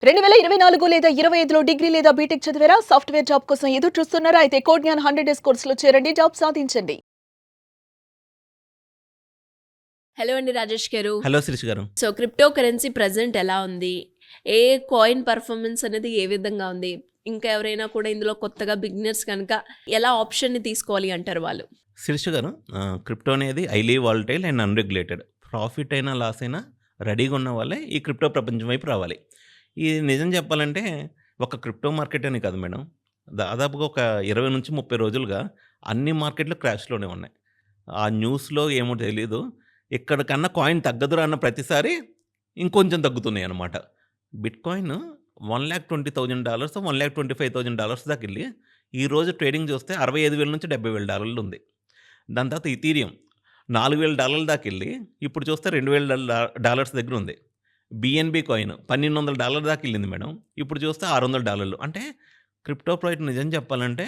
2024 లేదా 25లో డిగ్రీ లేదా బీటెక్ చదివారా? సాఫ్ట్‌వేర్ జాబ్ కోసం ఎదురు చూస్తున్నారా? అయితే కోడ్‌జ్ఞాన్ 100 డేస్ కోర్సులో చేరండి. జాబ్ సాధించండి. హలో అండి రాజేష్ గారు. హలో శిరీష్ గారు. సో, క్రిప్టో కరెన్సీ ప్రెజెంట్ ఎలా ఉంది? ఏ కాయిన్ పెర్ఫార్మన్స్ అనేది ఏ విధంగా ఉంది? ఇంకా ఎవరైనా కూడా ఇందులో కొత్తగా బిగినర్స్ కనుక ఎలా ఆప్షన్‌ని తీసుకోవాలి అంటారు వాళ్ళు? శిరీష్ గారు, క్రిప్టో అనేది highly volatile and unregulated. Profit అయినా, లాస్ అయినా రెడీగా ఉన్న వాళ్ళే ఈ క్రిప్టో ప్రపంచం వైపు రావాలి. ఇది నిజం చెప్పాలంటే ఒక క్రిప్టో మార్కెట్ అని కాదు మేడం. దాదాపుగా ఒక 20-30 రోజులుగా అన్ని మార్కెట్‌లు క్రాష్‌లోనే ఉన్నాయి. ఆ న్యూస్‌లో ఏమో తెలీదు. ఎక్కడికన్నా కాయిన్ తగ్గదురా అన్న ప్రతిసారి ఇంకొంచెం తగ్గుతున్నాయన్నమాట. బిట్‌కాయిన్ $1,20,000 $1,25,000 దాకెళ్ళి ఈరోజు ట్రేడింగ్ చూస్తే $65,000-$70,000 ఉంది. దాని తర్వాత ఇథీరియం $4,000 దాకెళ్ళి ఇప్పుడు చూస్తే $2,000 దగ్గరుంది. బిఎన్‌బి కాయిన్ $1,200 దాకెళ్ళింది మేడం. ఇప్పుడు చూస్తే $600. అంటే క్రిప్టో ప్రాజెక్ట్ నిజం చెప్పాలంటే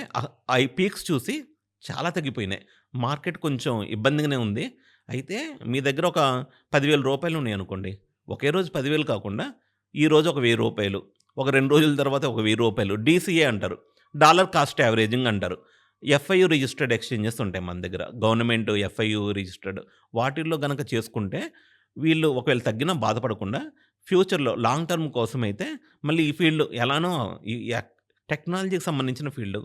అయి పీక్స్ చూసి చాలా తగ్గిపోయినాయి. మార్కెట్ కొంచెం ఇబ్బందిగానే ఉంది. అయితే మీ దగ్గర ఒక రూ. 10,000 ఉన్నాయనుకోండి. ఒకే రోజు 10,000 కాకుండా ఈరోజు ఒక రూ. 1,000, ఒక 2 రోజుల తర్వాత ఒక రూ. 1,000 డీసీఏ అంటారు. డాలర్ కాస్ట్ యావరేజింగ్ అంటారు. ఎఫ్ఐయు రిజిస్టర్డ్ ఎక్స్‌చేంజెస్ ఉంటాయి మన దగ్గర. Government FIU registered. వాటిల్లో గనక చేసుకుంటే వీళ్ళు ఒకవేళ తగ్గినా బాధపడకుండా ఫ్యూచర్‌లో లాంగ్ టర్మ్ కోసమైతే మళ్ళీ ఈ ఫీల్డ్ ఎలానో ఈ టెక్నాలజీకి సంబంధించిన ఫీల్డ్.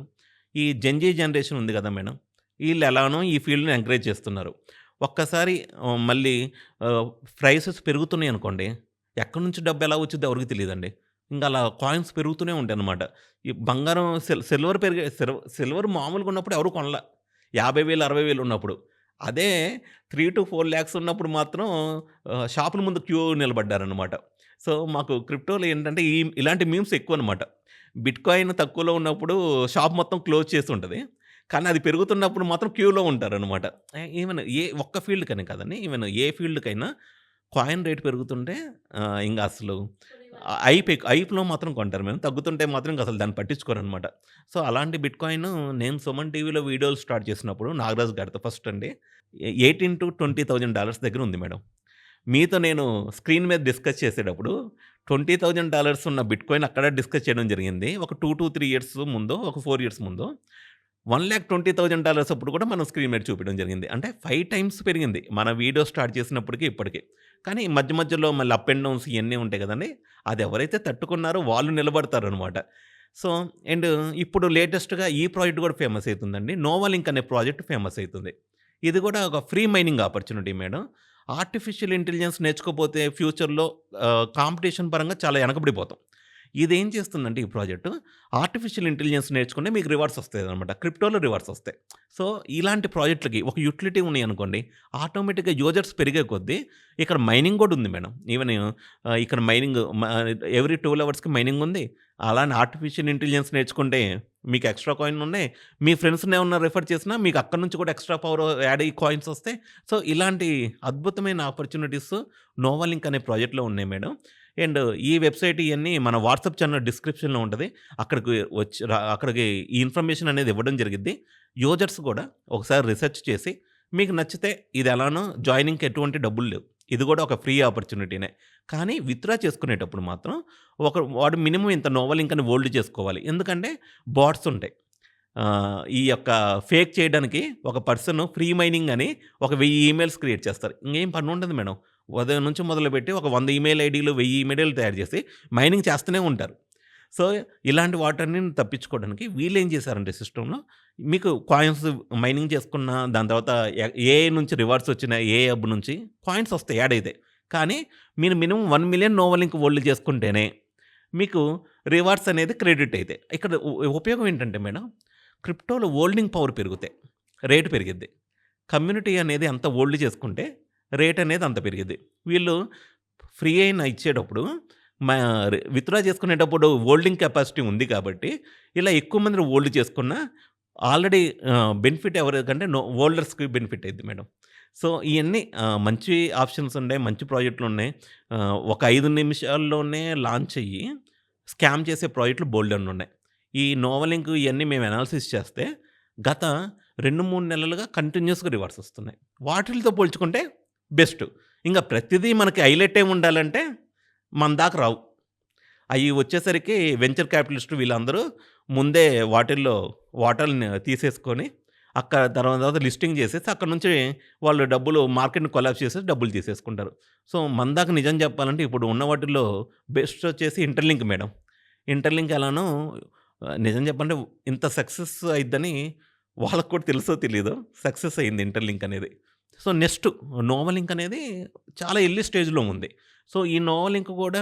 ఈ జెన్‌జీ జనరేషన్ ఉంది కదా మేడం! ఈళ్ళు ఎలానో ఈ ఫీల్డ్‌ని ఎంకరేజ్ చేస్తున్నారు. ఒక్కసారి మళ్ళీ ఆహ్, ప్రైసెస్ పెరుగుతున్నాయనుకోండి, ఎక్కడి నుంచి డబ్బు ఎలా వచ్చిద్దో ఎవరికీ తెలీదండి. ఇంక అలా కాయిన్స్ పెరుగుతూనే ఉంటాయనమాట. ఈ బంగారం సిల్వర్ సిల్వర్ మామూలుగా ఉన్నప్పుడు ఎవరు కొనల. 50,000, 60,000 ఉన్నప్పుడు. అదే 3-4 లాక్స్ ఉన్నప్పుడు మాత్రం షాపుల ముందు క్యూ నిలబడ్డారనమాట. సో, మాకు క్రిప్టోలో ఏంటంటే ఇలాంటి మీమ్స్ ఎక్కువనమాట. బిట్‌కాయిన్ తక్కువలో ఉన్నప్పుడు షాప్ మొత్తం క్లోజ్ చేసుంటది. కానీ అది పెరుగుతున్నప్పుడు మాత్రం క్యూలో ఉంటారనమాట. ఈవెన్ ఒక్క ఫీల్డ్‌కని కాదండి. ఈవెన్ ఏ ఫీల్డ్‌కైనా కాయిన్ రేట్ పెరుగుతుంటే ఇంగ అసలు హైప్‌లో మాత్రం కొంటారు మేము. తగ్గుతుంటే మాత్రం ఇంకసలు దాన్ని పట్టించుకోరనమాట. సో, అలాంటి బిట్‌కాయిన్ నేను సుమన్ టీవీలో వీడియోలు స్టార్ట్ చేసినప్పుడు నాగరాజు గారితో ఫస్ట్ అండి. 18,000-20,000 దగ్గర ఉంది మేడం. మీతో నేను స్క్రీన్ మీద డిస్కస్ చేసేటప్పుడు $20,000 ఉన్న బిట్‌కాయిన్ అక్కడ డిస్కస్ చేయడం జరిగింది. ఒక 2-3 ఇయర్స్ ముందో, ఒక 4 ఇయర్స్ ముందో. $1,20,000 అప్పుడు కూడా మనం స్క్రీన్ మీద చూపించడం జరిగింది. అంటే 5 టైమ్స్ పెరిగింది. మన వీడియో స్టార్ట్ చేసినప్పటికి, ఇప్పటికి. కానీ మధ్య మధ్యలో మళ్ళీ అప్ అండ్ డౌన్స్ ఇయన్నీ ఉంటాయి కదండీ! అది ఎవరైతే తట్టుకున్నారో వాళ్ళు నిలబడతారనమాట. సో, అండ్ ఇప్పుడు లేటెస్ట్‌గా ఈ ప్రాజెక్ట్ కూడా ఫేమస్ అయితుందండి. నోవాలింక్ అనే ప్రాజెక్ట్ ఫేమస్ అయితుంది. ఇది కూడా ఒక free mining opportunity madam. Artificial intelligence నేర్చుకోపోతే ఫ్యూచర్‌లో కాంపిటీషన్ పరంగా చాలా వెనకబడిపోతాం. ఇదేం చేస్తుందంటే ఈ ప్రాజెక్టు ఆర్టిఫిషియల్ ఇంటెలిజెన్స్ నేర్చుకుంటే మీకు రివార్డ్స్ వస్తాయనమాట. క్రిప్టోలో రివార్డ్స్ వస్తాయి. సో, ఇలాంటి ప్రాజెక్ట్‌లకి ఒక యుటిలిటీ ఉన్నాయనుకోండి, ఆటోమేటిక్‌గా యూజర్స్ పెరిగే కొద్దీ ఇక్కడ మైనింగ్ కూడా ఉంది మేడం. ఈవెన్ ఇక్కడ మైనింగ్ ఎవ్రీ 12 అవర్స్‌కి మైనింగ్ ఉంది. అలానే ఆర్టిఫిషియల్ ఇంటెలిజెన్స్ నేర్చుకుంటే మీకు ఎక్స్‌ట్రా కాయిన్ ఉన్నాయి. మీ ఫ్రెండ్స్‌ని ఏమన్నా రిఫర్ చేసినా మీకు అక్కడి నుంచి కూడా ఎక్స్‌ట్రా పవర్ యాడ్ అయ్యి కాయిన్స్ వస్తాయి. సో, ఇలాంటి అద్భుతమైన ఆపర్చునిటీస్ నోవాలింక్ అనే ప్రాజెక్ట్‌లో ఉన్నాయి మేడం. అండ్ ఈ వెబ్‌సైట్ ఇయన్నీ మన వాట్సాప్ ఛానల్ డిస్క్రిప్షన్‌లో ఉంటది. అక్కడికి ఈ ఇన్ఫర్మేషన్ అనేది ఇవ్వడం జరిగిద్ది. యూజర్స్ కూడా ఒకసారి రిసర్చ్ చేసి మీకు నచ్చితే ఇది ఎలానో జాయినింగ్‌కి ఎటువంటి డబ్బులు లేవు. ఇది కూడా ఒక ఫ్రీ ఆపర్చునిటీనే. కానీ విత్‌డ్రా చేసుకునేటప్పుడు మాత్రం వాడు మినిమమ్ ఇంత నోవలింక్ అని హోల్డ్ చేసుకోవాలి. ఎందుకంటే బాట్స్ ఉంటాయి. ఈ యొక్క ఫేక్ చేయడానికి ఒక పర్సన్ ఫ్రీ మైనింగ్ అని ఒక 1000 ఈమెయిల్స్ క్రియేట్ చేస్తారు. ఇంకేం పనుండదు మేడం. ఉదయం నుంచి మొదలుపెట్టి ఒక 100 ఈమెయిల్ ఐడీలు, 1000 ఈమెయిల్‌లు తయారు చేసి మైనింగ్ చేస్తూనే ఉంటారు. సో, ఇలాంటి వాటన్నిటిని తప్పించుకోవడానికి వీళ్ళేం చేశారంటే సిస్టమ్‌లో మీకు కాయిన్స్ మైనింగ్ చేసుకున్న దాని తర్వాత ఏఐ నుంచి రివార్డ్స్ వచ్చిన ఏ హబ్ నుంచి కాయిన్స్ వస్తాయి యాడ్ అయితాయి. కానీ మీరు మినిమమ్ 1,000,000 నోవలింక్ హోల్డ్ చేసుకుంటేనే మీకు రివార్డ్స్ అనేది క్రెడిట్ అయితాయి. ఇక్కడ ఉపయోగం ఏంటంటే మేడం, క్రిప్టోలో హోల్డింగ్ పవర్ పెరుగుతాయి. రేట్ పెరిగిద్ది. కమ్యూనిటీ అనేది ఎంత హోల్డ్ చేసుకుంటే రేట్ అనేది అంత పెరిగిద్ది. వీళ్ళు ఫ్రీ అయిన ఇచ్చేటప్పుడు మా విత్‌డ్రా చేసుకునేటప్పుడు హోల్డింగ్ కెపాసిటీ ఉంది కాబట్టి, ఇలా ఎక్కువ మందిని హోల్డ్ చేసుకున్న ఆల్రెడీ బెనిఫిట్ ఎవరికంటే హోల్డర్స్‌కి బెనిఫిట్ అయిద్ది మేడం. సో, ఇయన్నీ మంచి ఆప్షన్స్ ఉన్నాయి. మంచి ప్రాజెక్ట్‌లున్నాయి. ఒక 5 నిమిషాల్లోనే లాంచ్ అయ్యి స్కామ్ చేసే ప్రాజెక్ట్‌లు బోలెడన్నున్నాయి. ఈ నోవలింక్ ఇయన్నీ మేము అనాలిసిస్ చేస్తే గత 2, 3 నెలలుగా కంటిన్యూయస్‌గా రివార్డ్స్ వస్తున్నాయి. వాటిలతో పోల్చుకుంటే బెస్ట్. ఇంక ప్రతిదీ మనకి హైలైటే ఉండాలంటే మన దాకా రావు. అయి వచ్చేసరికి వెంచర్ క్యాపిటలిస్టులు వీళ్ళందరూ ముందే వాటాల్ని తీసేసుకొని తర్వాత లిస్టింగ్ చేసేసి అక్కడి నుంచి వాళ్ళు డబ్బులు మార్కెట్‌ని కొలాప్స్ చేసేసి డబ్బులు తీసేసుకుంటారు. సో, మన దాకా నిజం చెప్పాలంటే ఇప్పుడు ఉన్న వాటిల్లో బెస్ట్ వచ్చేసి ఇంటర్‌లింక్ మేడం. ఇంటర్‌లింక్ ఎలానో నిజం చెప్పాలంటే ఇంత సక్సెస్ అయిద్దని వాళ్ళకి కూడా తెలుసో తెలీదో సక్సెస్ అయింది ఇంటర్‌లింక్ అనేది. సో, నెక్స్ట్ నోవాలింక్ అనేది చాలా ఎర్లీ స్టేజ్‌లో ఉంది. సో, ఈ నోవాలింక్ కూడా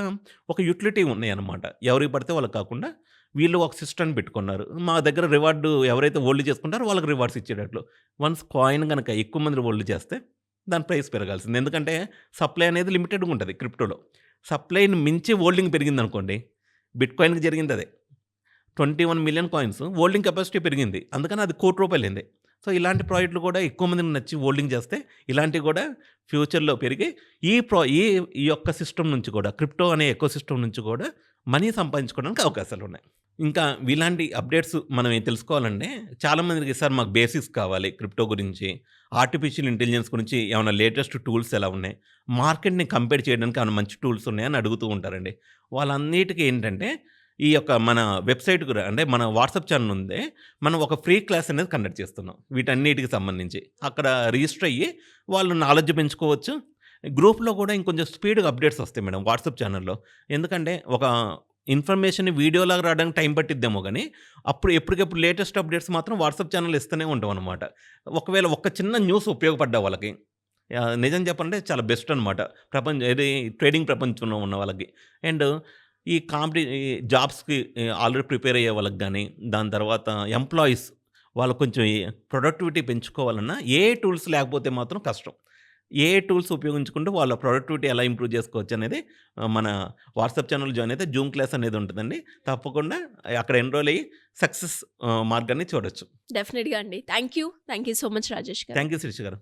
ఒక యుటిలిటీ ఉన్నాయన్నమాట. ఎవరికి పడితే వాళ్ళకి కాకుండా వీళ్ళు ఒక సిస్టమ్‌ని పెట్టుకున్నారు. మా దగ్గర రివార్డ్ ఎవరైతే హోల్డ్ చేసుకుంటారో వాళ్ళకి రివార్డ్స్ ఇచ్చేటట్లు. వన్స్ కాయిన్ గనక ఎక్కువ మంది హోల్డ్ చేస్తే దాని ప్రైస్ పెరగాల్సిందే. ఎందుకంటే సప్లై అనేది లిమిటెడ్‌గా ఉంటది క్రిప్టోలో. సప్లైని మించి హోల్డింగ్ పెరిగిందనుకోండి, బిట్‌కాయిన్‌కి జరిగిందదే. 21,000,000 కాయిన్స్ హోల్డింగ్ కెపాసిటీ పెరిగింది. అందుకని అది రూ. 1,00,00,000 సో, ఇలాంటి ప్రాజెక్టులు కూడా ఎక్కువ మందికి నచ్చి హోల్డింగ్ చేస్తే ఇలాంటివి కూడా ఫ్యూచర్‌లో పెరిగి ఈ యొక్క సిస్టమ్ నుంచి కూడా క్రిప్టో అనే ఎకోసిస్టమ్ నుంచి కూడా మనీ సంపాదించుకోవడానికి అవకాశాలున్నాయి. ఇంకా ఇలాంటి అప్డేట్స్ మనం ఏం తెలుసుకోవాలంటే చాలామందికి సార్ మాకు బేసిక్స్ కావాలి క్రిప్టో గురించి, ఆర్టిఫిషియల్ ఇంటెలిజెన్స్ గురించి ఏమైనా లేటెస్ట్ టూల్స్ ఎలా ఉన్నాయి, మార్కెట్‌ని కంపేర్ చేయడానికి ఏమైనా మంచి టూల్స్ ఉన్నాయా అని అడుగుతూ ఉంటారండి. వాళ్ళన్నిటికి ఏంటంటే ఈ యొక్క మన వెబ్‌సైట్‌కి అంటే మన వాట్సాప్ ఛానెల్ ఉందే, మనం ఒక ఫ్రీ క్లాస్ అనేది కండక్ట్ చేస్తున్నాం. వీటన్నిటికి సంబంధించి. అక్కడ రిజిస్టర్ అయ్యి వాళ్ళు నాలెడ్జ్ పెంచుకోవచ్చు. గ్రూప్‌లో కూడా ఇంకొంచెం స్పీడ్‌గా అప్డేట్స్ వస్తాయి మేడం వాట్సాప్ ఛానెల్‌లో. ఎందుకంటే ఒక ఇన్ఫర్మేషన్ వీడియోలాగా రావడానికి టైం పట్టిద్దేమో గానీ, అప్పుడు ఎప్పటికప్పుడు లేటెస్ట్ అప్డేట్స్ మాత్రం వాట్సాప్ ఛానెల్‌లో ఇస్తూనే ఉంటామనమాట. ఒకవేళ ఒక చిన్న న్యూస్ ఉపయోగపడ్డా వాళ్ళకి నిజం చెప్పాలంటే చాలా బెస్ట్ అనమాట. ట్రేడింగ్ ప్రపంచంలో ఉన్న వాళ్ళకి. అండ్ ఈ జాబ్స్‌కి ఆల్రెడీ ప్రిపేర్ అయ్యే వాళ్ళకి గానీ, దాని తర్వాత ఎంప్లాయీస్ వాళ్ళు కొంచెం ప్రొడక్టివిటీ పెంచుకోవాలన్నా ఏఐ టూల్స్ లేకపోతే మాత్రం కష్టం. ఏఐ టూల్స్ ఉపయోగించుకుంటూ వాళ్ళ ప్రొడక్టివిటీ ఎలా ఇంప్రూవ్ చేసుకోవచ్చు అనేది మన వాట్సాప్ ఛానల్ జాయిన్ అయితే జూమ్ క్లాస్ అనేది ఉంటుందండి. తప్పకుండా అక్కడ ఎన్రోల్ అయ్యి సక్సెస్ మార్గాన్ని చూడొచ్చు. డెఫినెట్‌గా అండి. Thank you so much Rajesh garu. Thank you Sirisha గారు.